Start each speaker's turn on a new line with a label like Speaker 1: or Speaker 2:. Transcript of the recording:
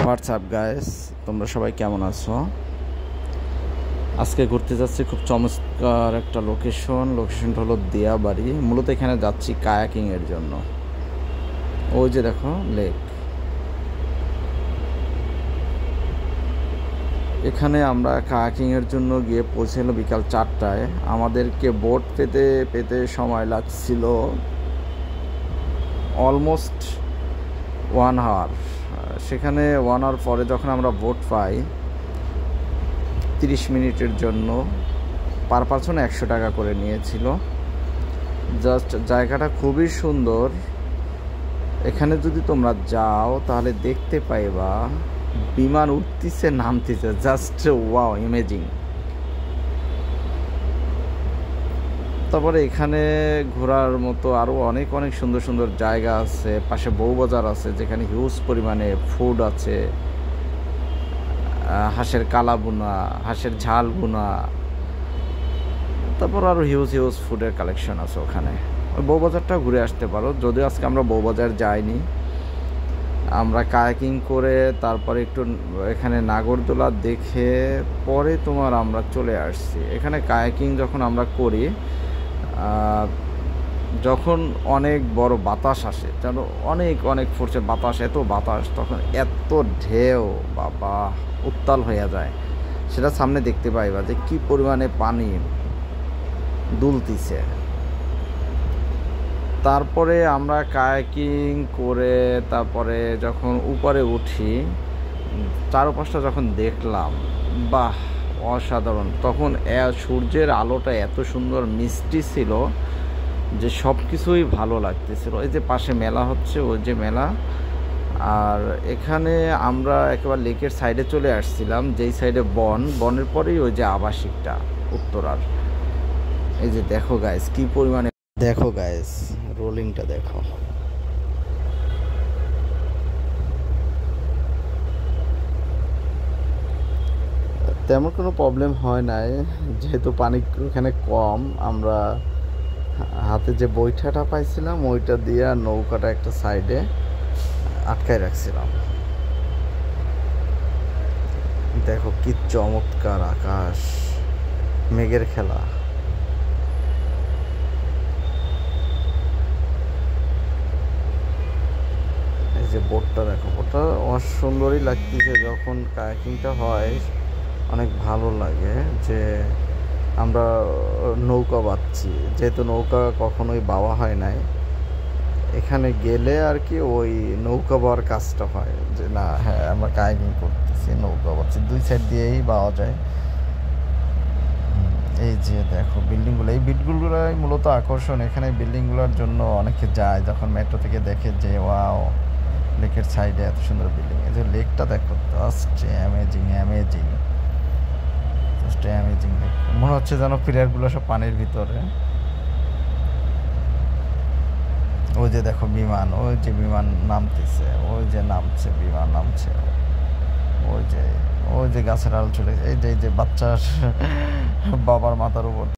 Speaker 1: WhatsApp guys, তোমরা সবাই কেমন আছো? আজকে ঘুরতে যাচ্ছি খুব চমৎকার একটা লোকেশনটা হলো দিয়াবাড়ি। মূলত এখানে যাচ্ছি কায়াকিংয়ের জন্য। ওই যে দেখো লেক, এখানে আমরা কায়াকিংয়ের জন্য গিয়ে পৌঁছালো বিকাল 4টায়। আমাদেরকে বোট পেতে পেতে সময় লাগছিল অলমোস্ট 1 আওয়ার। সেখানে 1 আওয়ার পরে যখন আমরা বোট পাই 30 মিনিটের জন্য পার পারসন 100 টাকা করে নিয়েছিল। জাস্ট জায়গাটা খুবই সুন্দর। এখানে যদি তোমরা যাও তাহলে দেখতে পাইবা বিমান উঠতেছে নামতেছে, জাস্ট ওয়াও, ইমেজিং। তারপরে এখানে ঘোরার মতো আরও অনেক অনেক সুন্দর সুন্দর জায়গা আছে। পাশে বউবাজার আছে যেখানে হিউজ পরিমাণে ফুড আছে, হাঁসের কালা বোনা, হাঁসের ঝাল বোনা, তারপর আরও হিউজ হিউজ ফুডের কালেকশন আছে ওখানে। ওই বউবাজারটা ঘুরে আসতে পারো, যদিও আজকে আমরা বউবাজার যাইনি। আমরা কায়াকিং করে তারপরে একটু এখানে নাগরদোলা দেখে পরে আমরা চলে আসছি। এখানে কায়াকিং যখন আমরা করি, যখন অনেক বড় বাতাস আসে, যেন অনেক অনেক ফোর্সে বাতাস, এত বাতাস, তখন এত ঢেউ, বাবা, উত্তাল হয়ে যায়। সেটা সামনে দেখতে পাইবা যে কি পরিমাণে পানি দুলতিছে। তারপরে আমরা কায়াকিং করে তারপরে যখন উপরে উঠি, চারপাশটা যখন দেখলাম, বাহ, অসাধারণ। তখন সূর্যের আলোটা এত সুন্দর মিষ্টি ছিল যে সব কিছুই ভালো লাগতেছিল। এই যে পাশে মেলা হচ্ছে, ওই যে মেলা। আর এখানে আমরা একেবারে লেকের সাইডে চলে আসছিলাম, যেই সাইডে বনের পরেই ওই যে আবাসিকটা উত্তরার। এই যে দেখো গাইস কি পরিমাণে, দেখো গাইস রোলিংটা দেখো। তেমন কোনো প্রবলেম হয় নাই, যেহেতু পানি এখানে কম। আমরা হাতে যে বৈঠাটা পাইছিলাম ওইটা দিয়ে নৌকাটা একটা সাইডে আটকায় রাখছিলাম। দেখো কি চমৎকার আকাশ, মেঘের খেলা। এই যে বোটটা দেখো, বোটটা অসুন্দরই লাগতেছে। যখন কায়াকিংটা হয় অনেক ভালো লাগে যে আমরা নৌকা বাচ্ছি, যেহেতু নৌকা কখনোই বাওয়া হয় নাই। এখানে গেলে আর কি ওই নৌকা বাওয়ার কাজটা হয়, যে না হ্যাঁ আমরা কায়াকিং করতেছি, নৌকা বাচ্ছি, দুই সাইড দিয়েই বাওয়া যায়। এই যে দেখো বিল্ডিংগুলো, এই বিটগুলোই মূলত আকর্ষণ। এখানে বিল্ডিংগুলোর জন্য অনেকে যায়, যখন মেট্রো থেকে দেখে যে ওয়াও, লেকের সাইডে এত সুন্দর বিল্ডিং। এই যে লেকটা দেখো, just amazing amazing, just amazing. মনে হচ্ছে যেন প্লেয়ারগুলো সব পানির ভিতরে। ওই যে দেখো বিমান, ওই যে বিমান নামতেছে, ওই যে নামছে, বিমান নামছে। ওই যে গাছের আল চলে, এই যে বাচ্চার বাবার মাথার উপর